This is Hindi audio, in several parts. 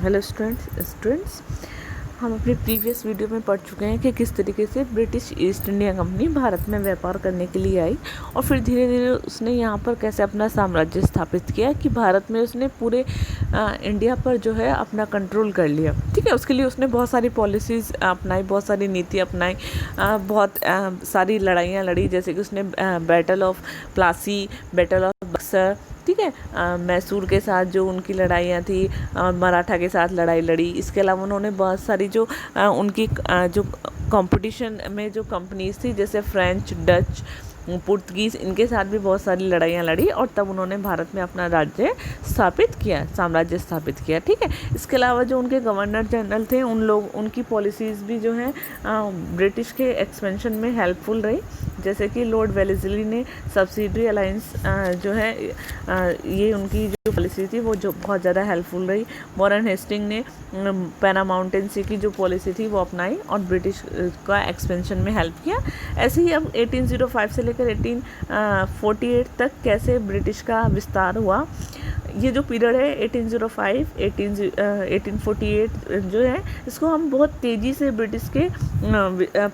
हेलो स्टूडेंट्स, हम अपनी प्रीवियस वीडियो में पढ़ चुके हैं कि किस तरीके से British east India company Bharat में व्यापार करने के लिए आई और फिर धीरे धीरे उसने यहाँ पर कैसे अपना साम्राज्य स्थापित किया कि भारत में उसने पूरे इंडिया पर जो है अपना कंट्रोल कर लिया। ठीक है, उसके लिए उसने बहुत सारी पॉलिसीज़ अपनाई, बहुत सारी नीति अपनाई, बहुत सारी लड़ाइयाँ लड़ी, जैसे कि उसने battle of Plassey, battle of Buxar, ठीक है, मैसूर के साथ जो उनकी लड़ाइयाँ थी, मराठा के साथ लड़ाई लड़ी। इसके अलावा उन्होंने बहुत सारी जो उनकी जो कंपटीशन में जो कंपनीज थी जैसे फ्रेंच, डच, पुर्तगीज़, इनके साथ भी बहुत सारी लड़ाइयाँ लड़ी और तब उन्होंने भारत में अपना राज्य स्थापित किया, साम्राज्य स्थापित किया। ठीक है, इसके अलावा जो उनके गवर्नर जनरल थे उनकी पॉलिसीज़ भी जो है ब्रिटिश के एक्सपेंशन में हेल्पफुल रही। जैसे कि लॉर्ड वेलेस्ली ने सब्सिडरी अलायंस जो है ये उनकी जो पॉलिसी थी वो जो बहुत ज़्यादा हेल्पफुल रही। वॉरेन हेस्टिंग ने पैनामाउंटेन की जो पॉलिसी थी वो अपनाई और ब्रिटिश का एक्सपेंशन में हेल्प किया। ऐसे ही अब 1805 से लेकर 1848 तक कैसे ब्रिटिश का विस्तार हुआ, ये जो पीरियड है 1805 1848 जो है, इसको हम बहुत तेज़ी से ब्रिटिश के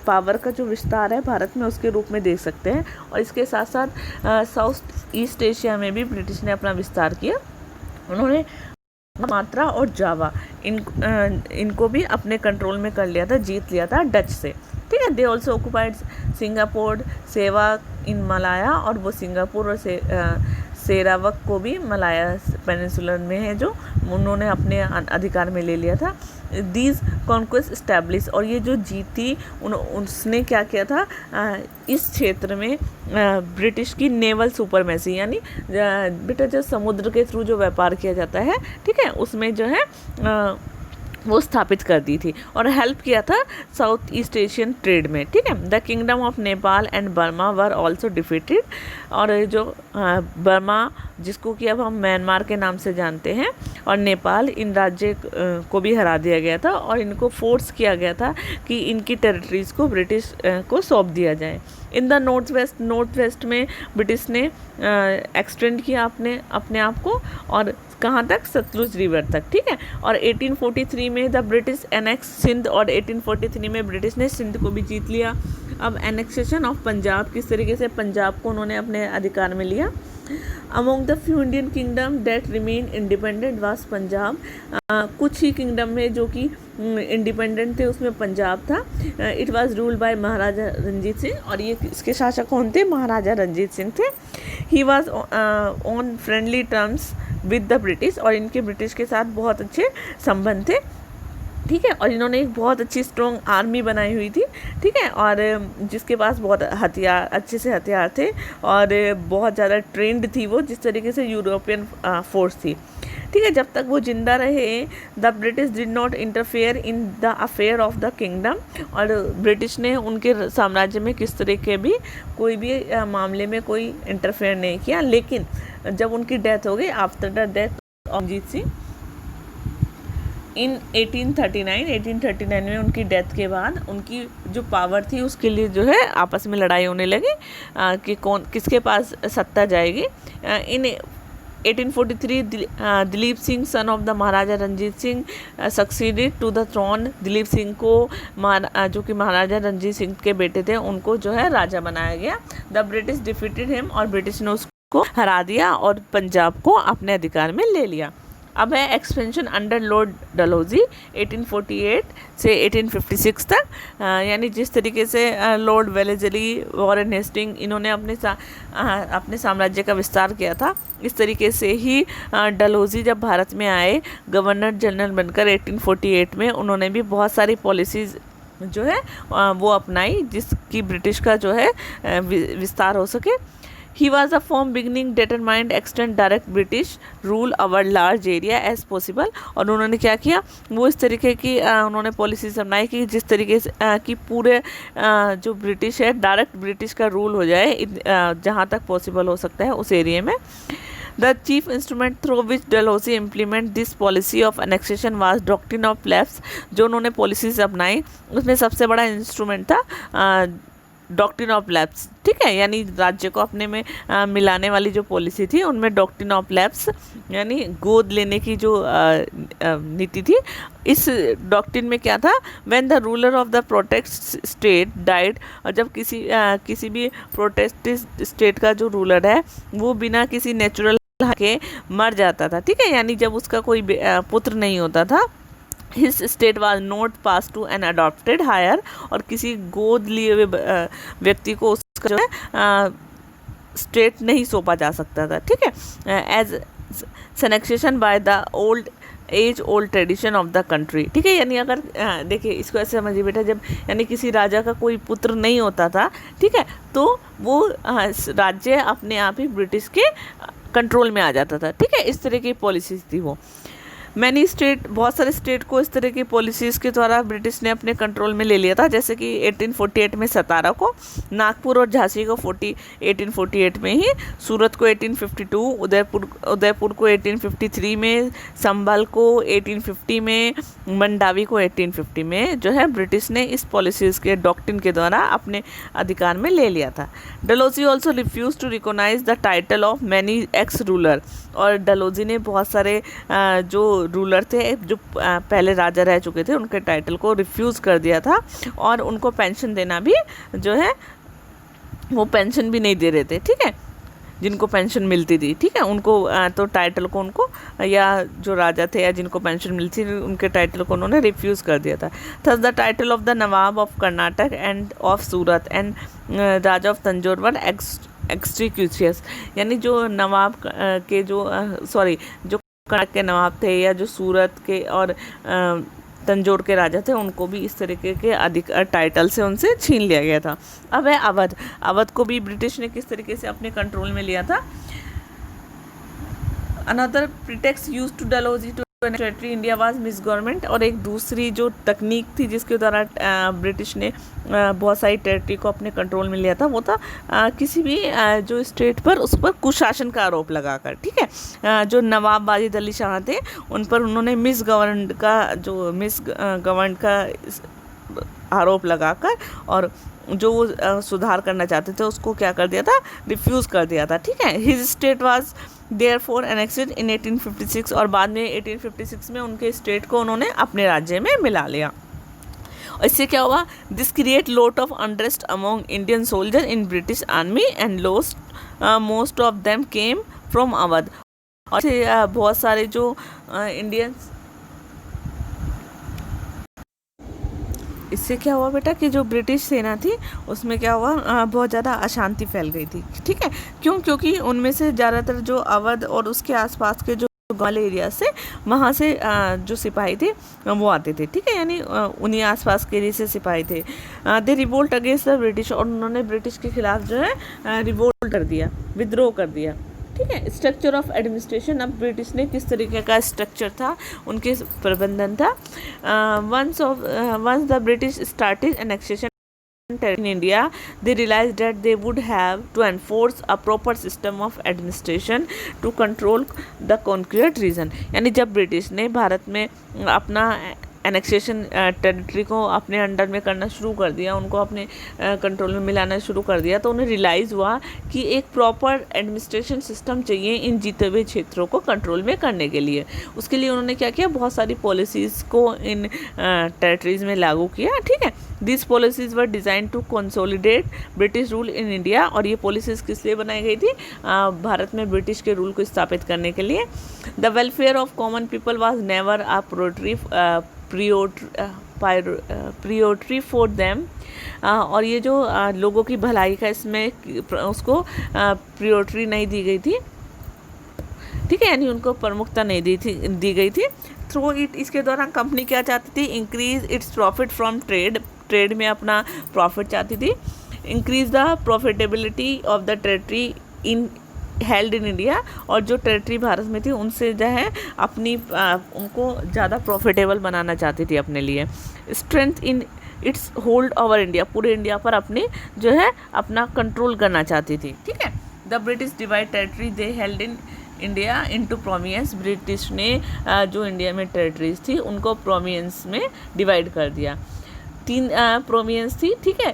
पावर का जो विस्तार है भारत में उसके रूप में देख सकते हैं। और इसके साथ साथ साउथ ईस्ट एशिया में भी ब्रिटिश ने अपना विस्तार किया। उन्होंने मात्रा और जावा इनको भी अपने कंट्रोल में कर लिया था, जीत लिया था डच से। ठीक है, दे ऑल्सो ऑक्युपाइड सिंगापुर, सेवा इन मलाया, और वो सिंगापुर और सेरावक को भी मलाया पेनिनसुलर में है जो उन्होंने अपने अधिकार में ले लिया था। दीज कॉन्क्वेस्ट इस्टेब्लिश, और ये जो जीती उसने क्या किया था, इस क्षेत्र में ब्रिटिश की नेवल सुपरमेसी, यानी बेटा जो समुद्र के थ्रू जो व्यापार किया जाता है, ठीक है, उसमें जो है वो स्थापित कर दी थी और हेल्प किया था साउथ ईस्ट एशियन ट्रेड में। ठीक है, the kingdom of Nepal and Burma were also defeated, और जो बर्मा जिसको कि अब हम म्यांमार के नाम से जानते हैं, और नेपाल, इन राज्य को भी हरा दिया गया था और इनको फोर्स किया गया था कि इनकी टेरिटरीज़ को ब्रिटिश को सौंप दिया जाए। इन द नॉर्थ वेस्ट में ब्रिटिश ने एक्सटेंड किया अपने आप को, और कहाँ तक, सतलुज रिवर तक। ठीक है, और 1843 में द ब्रिटिश एनेक्स सिंध, और 1843 में ब्रिटिश ने सिंध को भी जीत लिया। अब एनेक्सेशन ऑफ पंजाब, किस तरीके से पंजाब को उन्होंने अपने अधिकार में लिया। Among the few Indian kingdom that remain independent was Punjab, कुछ ही किंगडम में जो कि इंडिपेंडेंट थे उसमें पंजाब था। इट वाज रूल्ड बाय महाराजा रंजीत सिंह, और ये इसके शासक कौन थे, महाराजा रंजीत सिंह थे। He was on friendly terms with the British, और इनके ब्रिटिश के साथ बहुत अच्छे संबंध थे। ठीक है, और इन्होंने एक बहुत अच्छी स्ट्रॉन्ग आर्मी बनाई हुई थी। ठीक है, और जिसके पास बहुत हथियार, अच्छे से हथियार थे और बहुत ज़्यादा ट्रेंड थी वो, जिस तरीके से यूरोपियन फोर्स थी। ठीक है, जब तक वो जिंदा रहे, the British did not interfere in the affair of the kingdom, और ब्रिटिश ने उनके साम्राज्य में किस तरह के भी कोई भी मामले में कोई इंटरफेयर नहीं किया। लेकिन जब उनकी डेथ हो गई, after the death of Ranjit Singh in 1839 में, उनकी डेथ के बाद उनकी जो पावर थी उसके लिए जो है आपस में लड़ाई होने लगी कि कौन किसके पास सत्ता जाएगी। In 1843 Dilip Singh, son of the Maharaja Ranjit Singh, succeeded to the throne. Dilip Singh को जो कि महाराजा रंजीत सिंह के बेटे थे, उनको जो है राजा बनाया गया। द ब्रिटिश डिफीटेड हिम, और ब्रिटिश ने उसको हरा दिया और पंजाब को अपने अधिकार में ले लिया। अब है एक्सपेंशन अंडर लॉर्ड डलहौजी 1848 से 1856 तक, यानी जिस तरीके से लॉर्ड वेलेस्ली, वॉरेन हेस्टिंग, इन्होंने अपने साम्राज्य का विस्तार किया था, इस तरीके से ही डलहौजी जब भारत में आए गवर्नर जनरल बनकर 1848 में, उन्होंने भी बहुत सारी पॉलिसीज़ जो है वो अपनाई जिसकी ब्रिटिश का जो है विस्तार हो सके। He was a firm beginning determined extend direct British rule over large area as possible, और उन्होंने क्या किया, वो इस तरीके की उन्होंने पॉलिसीज अपनाई कि जिस तरीके से कि पूरे जो ब्रिटिश है डायरेक्ट ब्रिटिश का रूल हो जाए जहाँ तक पॉसिबल हो सकता है उस एरिया में। The chief instrument through which Dalhousie implement this policy of annexation was doctrine of lapse, जो उन्होंने पॉलिसीज अपनाई उसमें सबसे बड़ा इंस्ट्रूमेंट था डॉक्ट्रिन ऑफ लैप्स, ठीक है, यानी राज्य को अपने में मिलाने वाली जो पॉलिसी थी उनमें डॉक्ट्रिन ऑफ लैप्स यानी गोद लेने की जो नीति थी। इस डॉक्ट्रिन में क्या था, when the ruler of the protest state died, और जब किसी भी प्रोटेस्ट स्टेट का जो रूलर है वो बिना किसी नेचुरल के मर जाता था, ठीक है, यानी जब उसका कोई पुत्र नहीं होता था, his state was not pass to an adopted heir, और किसी गोद लिए हुए व्यक्ति को उसका जो है स्टेट नहीं सौंपा जा सकता था, ठीक है, as annexation by the old tradition of the country, ठीक है, यानी अगर देखिए इसको ऐसे समझिए बेटा, जब यानी किसी राजा का कोई पुत्र नहीं होता था, ठीक है, तो वो राज्य अपने आप ही ब्रिटिश के कंट्रोल में आ जाता था, ठीक है, इस तरह की पॉलिसीज थी वो। मैनी स्टेट, बहुत सारे स्टेट को इस तरह की पॉलिसीज़ के द्वारा ब्रिटिश ने अपने कंट्रोल में ले लिया था, जैसे कि 1848 में सतारा को, नागपुर और झांसी को 1848 में ही, सूरत को 1852, उदयपुर को 1853 में, संभल को 1850 में, मंडावी को 1850 में जो है ब्रिटिश ने इस पॉलिसीज़ के डॉक्ट्रिन के द्वारा अपने अधिकार में ले लिया था। Dalhousie also refuse to recognise the title of many ex ruler, और डलहौजी ने बहुत सारे जो रूलर थे, जो पहले राजा रह चुके थे, उनके टाइटल को रिफ्यूज़ कर दिया था, और उनको पेंशन देना भी जो है वो पेंशन भी नहीं दे रहे थे, ठीक है, जिनको पेंशन मिलती थी, ठीक है, उनको तो टाइटल को उनको, या जो राजा थे या जिनको पेंशन मिलती थी उनके टाइटल को उन्होंने रिफ्यूज़ कर दिया था। Thus the title of the Nawab of Carnatic and of Surat and Raja of Tanjore were extinguished, यानी जो नवाब के जो जो कर्नाटक के नवाब थे या जो सूरत के और तंजौर के राजा थे, उनको भी इस तरीके के अधिक टाइटल से उनसे छीन लिया गया था। अब है अवध को भी ब्रिटिश ने किस तरीके से अपने कंट्रोल में लिया था। Another pretext used to Dalhousie to territory India was misgovernment, और एक दूसरी जो तकनीक थी जिसके द्वारा ब्रिटिश ने बहुत सारी टेरिटरी को अपने कंट्रोल में लिया था, वो था किसी भी जो स्टेट पर उस पर कुशासन का आरोप लगाकर, ठीक है, जो नवाब वाजिद अली शाह थे उन पर उन्होंने मिसगवर्न का आरोप लगाकर, और जो वो सुधार करना चाहते थे उसको क्या कर दिया था, रिफ्यूज़ कर दिया था, ठीक है। His state was therefore enacted इन 1856, और बाद में 1856 में उनके स्टेट को उन्होंने अपने राज्य में मिला लिया। और इससे क्या हुआ, this create lot of unrest among Indian soldier in British army and most of them came from Awadh, और बहुत सारे जो इंडियंस, इससे क्या हुआ बेटा कि जो ब्रिटिश सेना थी उसमें क्या हुआ, बहुत ज़्यादा अशांति फैल गई थी, ठीक है, क्योंकि उनमें से ज़्यादातर जो अवध और उसके आसपास के जो वाले एरिया से, वहाँ से जो सिपाही थे वो आते थे, ठीक है, यानी उन्हीं आसपास के एरिया से सिपाही थे। दे रिवोल्ट अगेंस्ट द ब्रिटिश, और उन्होंने ब्रिटिश के खिलाफ जो है रिवोल्ट कर दिया, विद्रोह कर दिया, ठीक है। स्ट्रक्चर ऑफ एडमिनिस्ट्रेशन, अब ब्रिटिश ने किस तरीके का स्ट्रक्चर था, उनके प्रबंधन था। Once the British started annexation in India, they realized that they would have to enforce a proper system of administration to control the conquered region, यानी जब ब्रिटिश ने भारत में अपना एनेक्सेशन टेरिटरी को अपने अंडर में करना शुरू कर दिया, उनको अपने कंट्रोल में मिलाना शुरू कर दिया, तो उन्हें रियलाइज़ हुआ कि एक प्रॉपर एडमिनिस्ट्रेशन सिस्टम चाहिए इन जीते हुए क्षेत्रों को कंट्रोल में करने के लिए। उसके लिए उन्होंने क्या किया, बहुत सारी पॉलिसीज़ को इन टेरिटरीज़ में लागू किया, ठीक है। This policies were design to consolidate British rule in India, और ये पॉलिसीज़ किस लिए बनाई गई थी, भारत में ब्रिटिश के रूल को स्थापित करने के लिए। The welfare of common people was never a priority for them, और ये जो लोगों की भलाई का इसमें उसको प्रियोरिटी नहीं दी गई थी, ठीक है, यानी उनको प्रमुखता नहीं दी गई थी। थ्रू इट, इसके दौरान कंपनी क्या चाहती थी, increase its profit from trade में अपना प्रॉफिट चाहती थी। Increase the profitability of the territory in held in India, और जो टेरिटरी भारत में थी उनसे जो है अपनी उनको ज़्यादा प्रॉफिटेबल बनाना चाहती थी अपने लिए। Strength in its hold over India, पूरे इंडिया पर अपने जो है अपना कंट्रोल करना चाहती थी, ठीक है। The British divide territory they held in India into province, British ने जो इंडिया में टेरिटरीज थी उनको प्रोविंस में डिवाइड कर दिया। 3 प्रोविंस थी, ठीक है,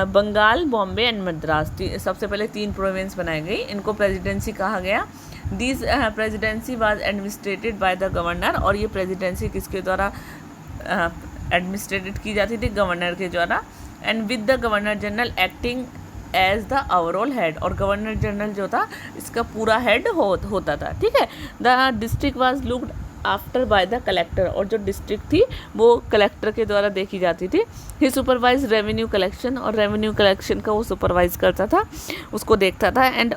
बंगाल, बॉम्बे एंड मद्रास। सबसे पहले 3 प्रोविंस बनाई गई, इनको प्रेसिडेंसी कहा गया। This presidency was administrated by the governor, और ये प्रेसिडेंसी किसके द्वारा एडमिनिस्ट्रेटेड की जाती थी? गवर्नर के द्वारा। And with the governor general acting as the overall head, और गवर्नर जनरल जो था इसका पूरा हेड होता था, ठीक है। The district was looked after by the collector, और जो डिस्ट्रिक्ट थी वो कलेक्टर के द्वारा देखी जाती थी। ही सुपरवाइज रेवेन्यू कलेक्शन, और रेवेन्यू कलेक्शन का वो सुपरवाइज करता था, उसको देखता था। And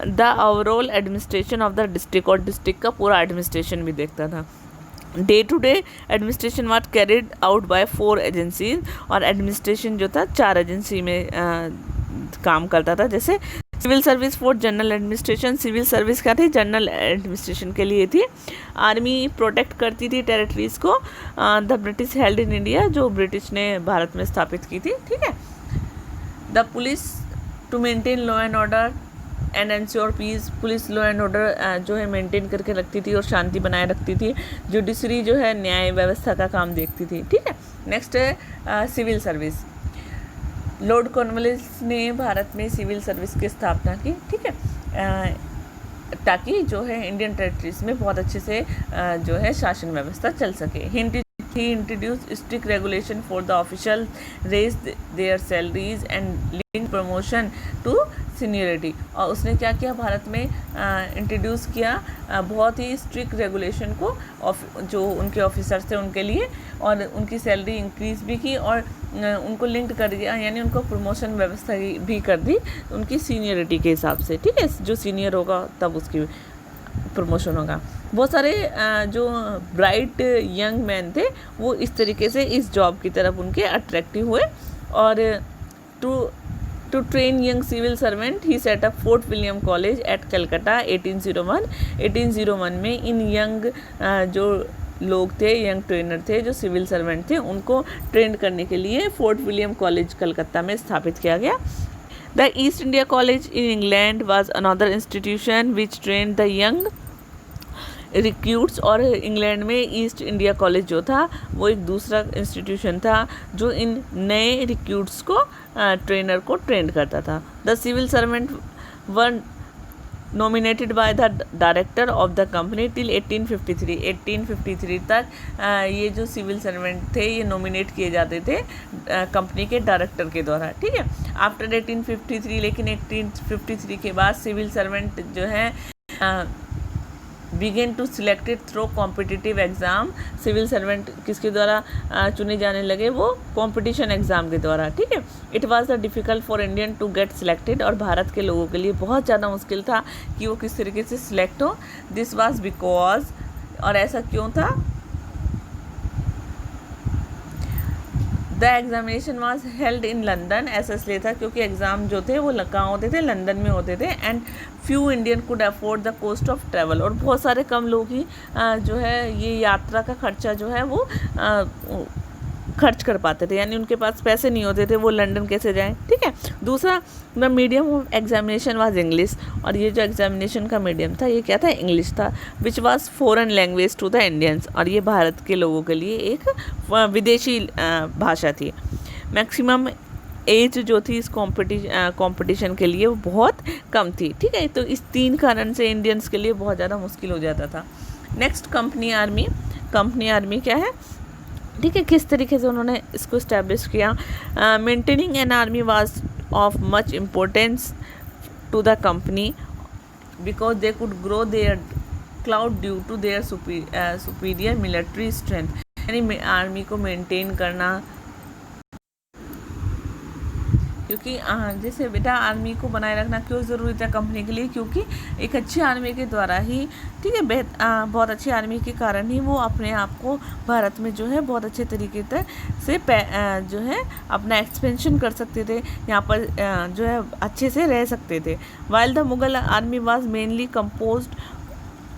the overall administration of the district, और डिस्ट्रिक्ट का पूरा एडमिनिस्ट्रेशन भी देखता था। Day to day administration was carried out by 4 agencies, और एडमिनिस्ट्रेशन जो था 4 एजेंसी में काम करता था। जैसे civil service for general administration, civil service क्या थी? जनरल एडमिनिस्ट्रेशन के लिए थी। आर्मी प्रोटेक्ट करती थी टेरिटरीज को। The British held in India, जो ब्रिटिश ने भारत में स्थापित की थी, ठीक है। The police to maintain law and order and ensure peace, police law and order जो है मेंटेन करके रखती थी और शांति बनाए रखती थी। जुडिशरी जो है न्याय व्यवस्था का काम देखती थी, ठीक है। नेक्स्ट है सिविल सर्विस। लॉर्ड कॉर्नवालिस ने भारत में सिविल सर्विस की स्थापना की, ठीक है, ताकि जो है इंडियन टेरिटरीज में बहुत अच्छे से जो है शासन व्यवस्था चल सके। He introduced strict regulation for the officials, raised their salaries and linked promotion to seniority। और उसने क्या किया? भारत में इंट्रोड्यूस किया बहुत ही स्ट्रिक्ट रेगुलेशन को, जो उनके ऑफिसर्स थे उनके लिए, और उनकी सैलरी इंक्रीज भी की, और उनको लिंक्ड कर दिया, यानी उनको प्रमोशन व्यवस्था भी कर दी उनकी सीनियरिटी के हिसाब से, ठीक है। जो सीनियर होगा तब उसकी प्रमोशन होगा। बहुत सारे जो ब्राइट यंग मैन थे वो इस तरीके से इस जॉब की तरफ उनके अट्रैक्टिव हुए। और to train young civil servant he set up Fort William college at Calcutta 1801 में। इन यंग जो लोग थे, यंग ट्रेनर थे, जो सिविल सर्वेंट थे, उनको ट्रेन करने के लिए फोर्ट विलियम कॉलेज कलकत्ता में स्थापित किया गया। The east India college in England was another institution which train the young recruits, और इंग्लैंड में ईस्ट इंडिया कॉलेज जो था वो एक दूसरा इंस्टीट्यूशन था जो इन नए रिक्रूट्स को ट्रेनर को ट्रेन करता था। The civil servant were nominated by the director of the company till 1853 तक ये जो सिविल सर्वेंट थे ये नॉमिनेट किए जाते थे कंपनी के डायरेक्टर के द्वारा, ठीक है। आफ्टर 1853, लेकिन 1853 के बाद सिविल सर्वेंट जो है began to selected through competitive exam. Civil servant किसके द्वारा चुने जाने लगे? वो कॉम्पिटिशन एग्ज़ाम के द्वारा, ठीक है। It was the difficult for Indian to get selected, और भारत के लोगों के लिए बहुत ज़्यादा मुश्किल था कि वो किस तरीके से सिलेक्ट हो। दिस वाज बिकॉज, और ऐसा क्यों था? The examination was held in London, ऐसा इसलिए था क्योंकि एग्ज़ाम जो थे वो कहाँ होते थे? लंदन में होते थे। And few Indian could afford the cost of travel, और बहुत सारे कम लोग ही जो है ये यात्रा का खर्चा जो है वो खर्च कर पाते थे, यानी उनके पास पैसे नहीं होते थे, वो लंदन कैसे जाएं, ठीक है। दूसरा, the medium of examination was English, और ये जो एग्जामिनेशन का मीडियम था ये क्या था? इंग्लिश था। Which was foreign language to the Indians, और ये भारत के लोगों के लिए एक विदेशी भाषा थी। मैक्सिमम एज जो थी इस कंपटीशन के लिए वो बहुत कम थी, ठीक है। तो इस 3 कारण से इंडियंस के लिए बहुत ज़्यादा मुश्किल हो जाता था। Next, company army. Company army क्या है? ठीक है, किस तरीके से उन्होंने इसको इस्टेब्लिश किया? Maintaining an army was of much importance to the company because they could grow their clout due to their superior military strength. यानी आर्मी को मेंटेन करना, क्योंकि जैसे बेटा आर्मी को बनाए रखना क्यों ज़रूरी था कंपनी के लिए? क्योंकि एक अच्छी आर्मी के द्वारा ही, ठीक है, बहुत अच्छी आर्मी के कारण ही वो अपने आप को भारत में जो है बहुत अच्छे तरीके से जो है अपना एक्सपेंशन कर सकते थे, यहाँ पर जो है अच्छे से रह सकते थे। While the Mughal army was mainly composed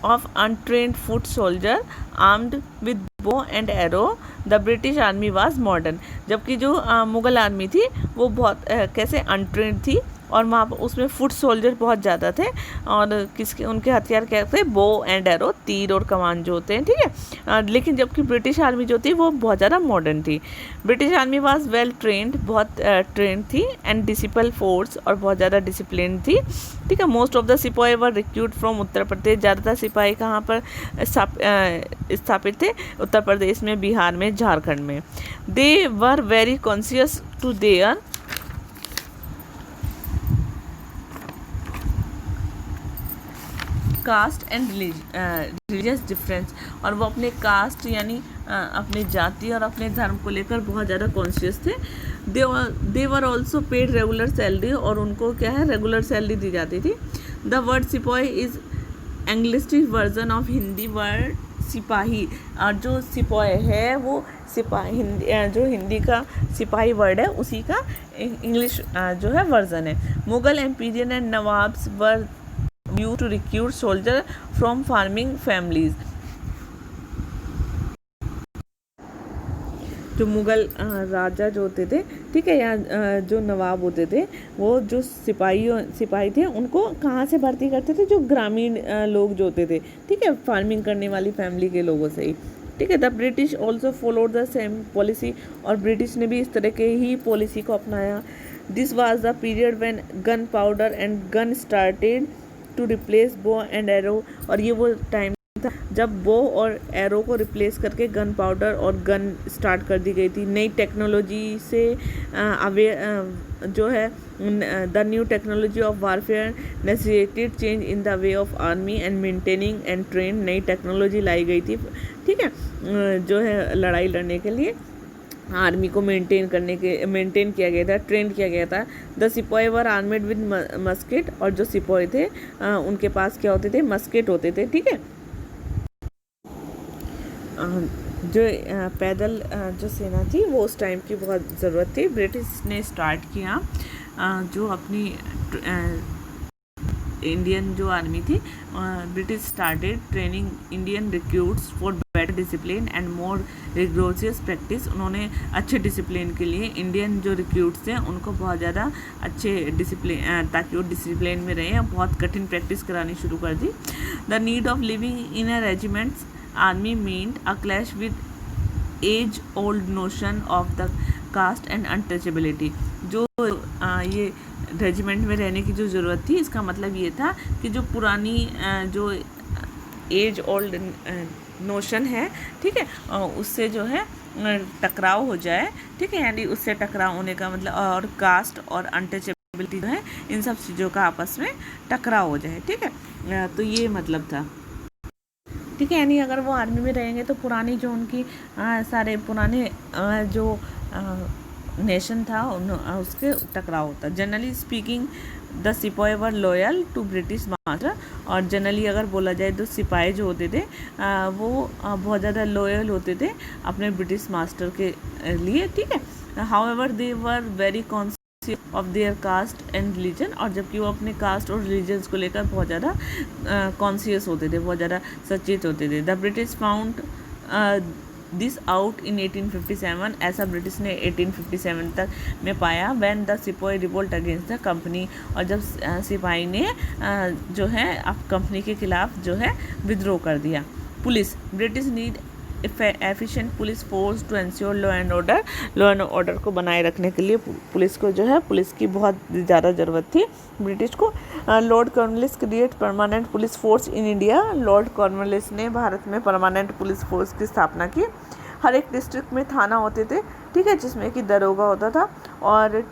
of untrained foot soldier armed with bow and arrow, the British army was modern। जबकि जो मुग़ल आर्मी थी वो बहुत कैसे अनट्रेंड थी और वहाँ पर उसमें फुट सोल्जर बहुत ज़्यादा थे, और किसके उनके हथियार क्या थे, बो एंड एरो, तीर और कमान जो होते हैं, ठीक है। लेकिन जबकि ब्रिटिश आर्मी जो थी वो बहुत ज़्यादा मॉडर्न थी। British army was well trained, बहुत ट्रेंड थी, एंड डिसिपल फोर्स, और बहुत ज़्यादा डिसिप्लिन थी, ठीक है। मोस्ट ऑफ द सिपाही वर रिक्रूट फ्रॉम उत्तर प्रदेश, ज़्यादातर सिपाही कहाँ पर स्थापित थे, उत्तर प्रदेश में, बिहार में, झारखंड में। They were very conscious to their caste and religious difference, और वो अपने कास्ट यानी अपने जाति और अपने धर्म को लेकर बहुत ज़्यादा कॉन्शियस थे। They were also paid regular salary, और उनको क्या है, रेगुलर सैलरी दी जाती थी। The word sipahi is anglicised version of Hindi word sipahi, और जो सिपाही है वो सिपाही जो हिंदी का सिपाही वर्ड है उसी का इंग्लिश जो है वर्जन है। Mughal emperors and nawabs were due to recruit soldier from farming families. जो मुगल राजा जो होते थे, ठीक है, या जो नवाब होते थे, वो जो सिपाही थे उनको कहाँ से भर्ती करते थे, जो ग्रामीण लोग जो होते थे, ठीक है, फार्मिंग करने वाली फैमिली के लोगों से ही, ठीक है। The British also followed the same policy, और ब्रिटिश ने भी इस तरह के ही पॉलिसी को अपनाया। This was the period when gunpowder and gun started to replace bow and arrow, और ये वो टाइम था जब बो और एरो को रिप्लेस करके गन पाउडर और गन स्टार्ट कर दी गई थी। नई टेक्नोलॉजी से जो है the new technology of warfare necessitated change in the way of army and maintaining and train, नई टेक्नोलॉजी लाई गई थी, ठीक है, जो है लड़ाई लड़ने के लिए आर्मी को मेंटेन किया गया था, ट्रेन किया गया था। द सिपाही वर आर्मेड विद मस्केट, और जो सिपाही थे उनके पास क्या होते थे, मस्केट होते थे, ठीक है। जो पैदल जो सेना थी वो उस टाइम की बहुत ज़रूरत थी। ब्रिटिश ने स्टार्ट किया जो अपनी इंडियन जो आर्मी थी, British started training Indian recruits for better discipline and more rigorous practice. उन्होंने अच्छे डिसिप्लिन के लिए इंडियन जो रिक्रूट्स थे उनको बहुत ज़्यादा अच्छे डिसिप्लिन, ताकि वो डिसिप्लिन में रहें, बहुत कठिन प्रैक्टिस करानी शुरू कर दी। The need of living in a regiments army meant a clash with as old notion of the caste and untouchability. जो ये रेजिमेंट में रहने की जो ज़रूरत थी, इसका मतलब ये था कि जो पुरानी जो एज ओल्ड नोशन है, ठीक है, उससे जो है टकराव हो जाए, ठीक है, यानी उससे टकराव होने का मतलब, और कास्ट और अनटचेबिलिटी जो है इन सब चीज़ों का आपस में टकराव हो जाए, ठीक है, तो ये मतलब था, ठीक है। यानी अगर वो आर्मी में रहेंगे तो पुरानी जो उनकी सारे पुराने जो नेशन था उसके टकराव होता। जनरली स्पीकिंग द सिपाही were loyal to British master, और जनरली अगर बोला जाए तो सिपाही जो होते थे वो बहुत ज़्यादा लॉयल होते थे अपने ब्रिटिश मास्टर के लिए, ठीक है। However they were very conscious of their caste and religion, और जबकि वो अपने कास्ट और रिलीजन्स को लेकर बहुत ज़्यादा कॉन्शियस होते थे, बहुत ज़्यादा सचेत होते थे। The British found this out in 1857, ऐसा ब्रिटिश ने 1857 तक में पाया। व्हेन द सिपाही रिवोल्ट अगेंस्ट द कंपनी, और जब सिपाही ने जो है अब कंपनी के खिलाफ जो है विद्रोह कर दिया। Police, British need efficient police force to ensure law and order को बनाए रखने के लिए पुलिस को जो है पुलिस की बहुत ज़्यादा ज़रूरत थी ब्रिटिश को। Lord Cornwallis create permanent police force in India, Lord Cornwallis ने भारत में परमानेंट पुलिस फोर्स की स्थापना की। हर एक डिस्ट्रिक्ट में थाना होते थे, ठीक है, जिसमें कि दरोगा होता था, और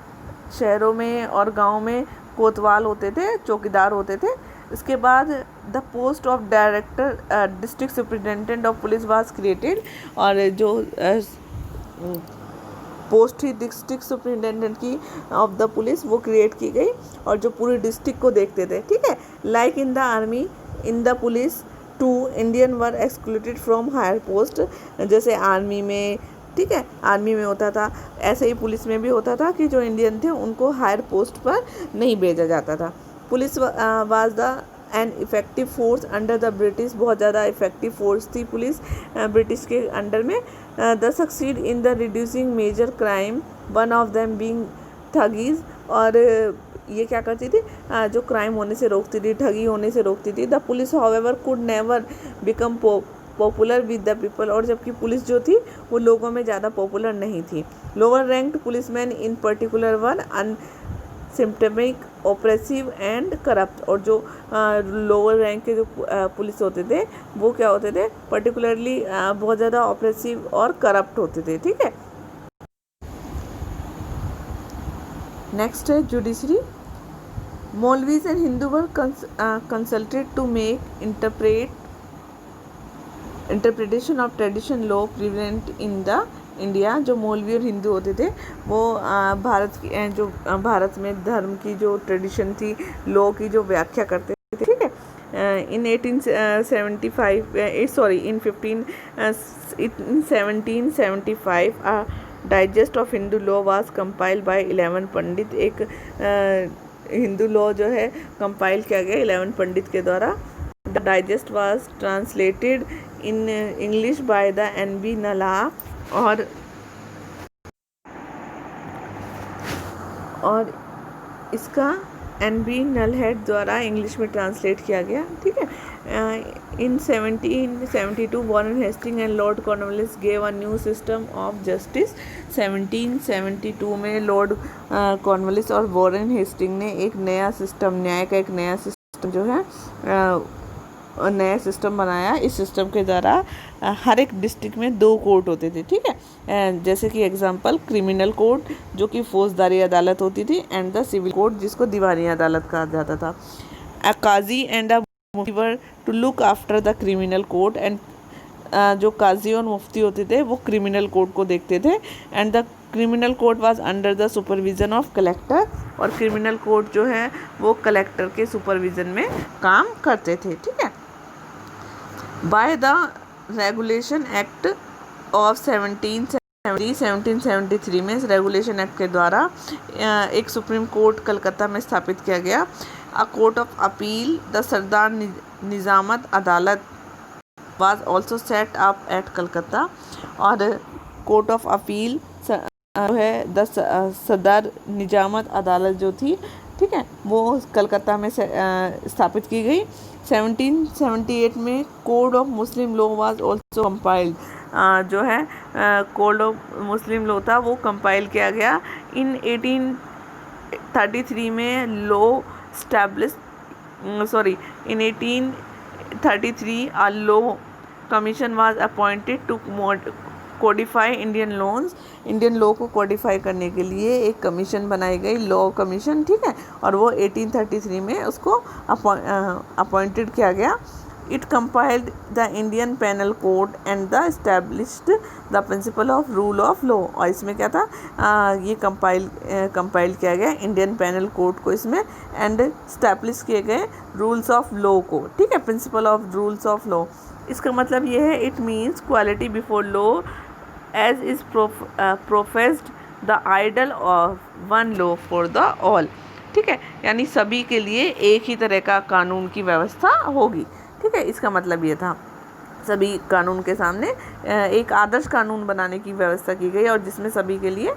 शहरों में और गाँव में कोतवाल होते थे, चौकीदार होते थे। इसके बाद the post of director district superintendent of police was created, और जो पोस्ट थी डिस्ट्रिक्ट सुपरिटेंडेंट की ऑफ द पुलिस वो क्रिएट की गई, और जो पूरी डिस्ट्रिक्ट को देखते थे, ठीक है। Like in the army in the police too Indian were excluded from higher post, जैसे आर्मी में, ठीक है, आर्मी में होता था, ऐसे ही पुलिस में भी होता था कि जो इंडियन थे उनको हायर पोस्ट पर नहीं भेजा जाता था। Police was the an effective force under the British, बहुत ज़्यादा इफेक्टिव फोर्स थी पुलिस ब्रिटिश के अंडर में। The succeed in the reducing major crime, one of them being thuggees, और ये क्या करती थी, जो क्राइम होने से रोकती थी, ठगी होने से रोकती थी। The police however could never become popular with the people, और जबकि पुलिस जो थी वो लोगों में ज़्यादा पॉपुलर नहीं थी। Lower ranked policeman in particular one unsympathetic oppressive and corrupt, और जो लोअर रैंक के जो पुलिस होते थे वो क्या होते थे, पर्टिकुलरली बहुत ज़्यादा ऑपरेसिव और करप्ट होते थे। ठीक है, नेक्स्ट है judiciary. Maulvis and Hindu were consulted to make interpretation of tradition law prevalent in the India. जो मौलवी और हिंदू होते थे वो भारत में धर्म की जो ट्रेडिशन थी, लॉ की जो व्याख्या करते थे। ठीक है, in 1775 a digest of Hindu law was compiled by 11 पंडित। एक हिंदू लॉ जो है कंपाइल किया गया 11 पंडित के द्वारा। The digest was translated in English by the NB नला, और इसका NB नलहेड द्वारा इंग्लिश में ट्रांसलेट किया गया। ठीक है, in 1772 Warren Hasting and Lord Cornwallis gave a new system of justice. 1772 में लॉर्ड कॉर्नवालिस और वॉरेन हेस्टिंग ने एक नया सिस्टम, न्याय का एक नया सिस्टम जो है नया सिस्टम बनाया। इस सिस्टम के द्वारा हर एक डिस्ट्रिक्ट में 2 कोर्ट होते थे। ठीक है, जैसे कि एग्जांपल क्रिमिनल कोर्ट जो कि फौजदारी अदालत होती थी, एंड द सिविल कोर्ट जिसको दीवानी अदालत कहा जाता था। A qazi and a mufti were to look after the criminal court, and जो काजी और मुफ्ती होते थे वो क्रिमिनल कोर्ट को देखते थे। And the criminal court was under the supervision of collector, और क्रिमिनल कोर्ट जो है वो कलेक्टर के सुपरविजन में काम करते थे। ठीक है, by the regulation act of 1773 में, इस रेगुलेशन एक्ट के द्वारा एक सुप्रीम कोर्ट कलकत्ता में स्थापित किया गया। A court of appeal the Sadar Nizamat Adalat was also set up at Calcutta, और कोर्ट ऑफ अपील जो है द सदर निजामत अदालत जो थी, ठीक है, वो कलकत्ता में स्थापित की गई। 1778 में code of Muslim law was also compiled, जो है कोड ऑफ मुस्लिम लॉ था वो कंपाइल किया गया। इन 1833 में law establish in 1833 a law commission was appointed to codify Indian laws. Indian law को कोडिफाई करने के लिए एक कमीशन बनाई गई, लॉ कमीशन। ठीक है, और वो 1833 में उसको अपॉइंटेड किया गया। It compiled the Indian penal code and the established the principle of rule of law, और इसमें क्या था, ये कंपाइल किया गया इंडियन पेनल कोड को इसमें, एंड एस्टैब्लिश किए गए रूल्स ऑफ लॉ को। ठीक है, principle of rules of law. इसका मतलब ये है, it means quality before law as is professed the ideal of one law for the all। ठीक है, यानी सभी के लिए एक ही तरह का कानून की व्यवस्था होगी। ठीक है, इसका मतलब ये था, सभी कानून के सामने एक आदर्श कानून बनाने की व्यवस्था की गई, और जिसमें सभी के लिए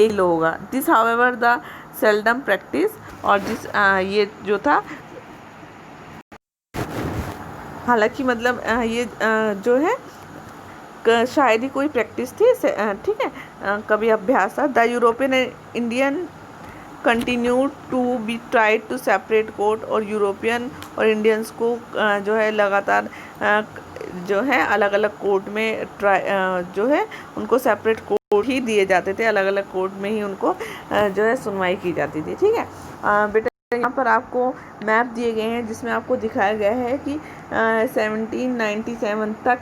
एक लॉ होगा। This however the seldom practice, और ये जो था, हालांकि मतलब ये जो है शायद ही कोई प्रैक्टिस थी। ठीक है, कभी अभ्यास था। The European Indian continue to be tried to separate court, और यूरोपियन और इंडियंस को जो है लगातार जो है अलग अलग कोर्ट में जो है उनको सेपरेट कोर्ट ही दिए जाते थे, अलग अलग कोर्ट में ही उनको जो है सुनवाई की जाती थी। ठीक है बेटा, यहाँ पर आपको मैप दिए गए हैं जिसमें आपको दिखाया गया है कि 1797 तक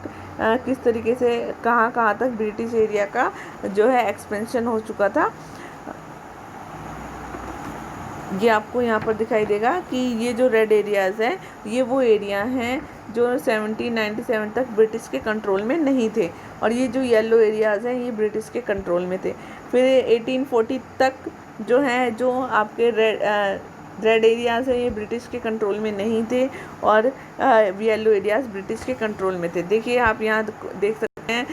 किस तरीके से कहाँ तक ब्रिटिश एरिया का जो है एक्सपेंशन हो चुका था। ये आपको यहाँ पर दिखाई देगा कि ये जो रेड एरियाज़ हैं ये वो एरिया हैं जो 1797 तक ब्रिटिश के कंट्रोल में नहीं थे, और ये जो येलो एरियाज़ हैं ये ब्रिटिश के कंट्रोल में थे। फिर 1840 तक जो हैं, जो आपके रेड एरियाज़ हैं ये ब्रिटिश के कंट्रोल में नहीं थे, और येलो एरियाज़ ब्रिटिश के कंट्रोल में थे। देखिए आप यहाँ देख सकते हैं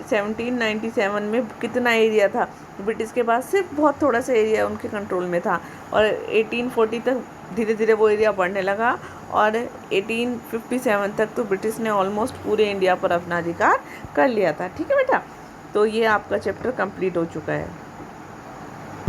1797 में कितना एरिया था ब्रिटिश के पास, सिर्फ बहुत थोड़ा सा एरिया उनके कंट्रोल में था, और 1840 तक धीरे धीरे वो एरिया बढ़ने लगा और 1857 तक तो ब्रिटिश ने ऑलमोस्ट पूरे इंडिया पर अपना अधिकार कर लिया था। ठीक है बेटा, तो ये आपका चैप्टर कंप्लीट हो चुका है।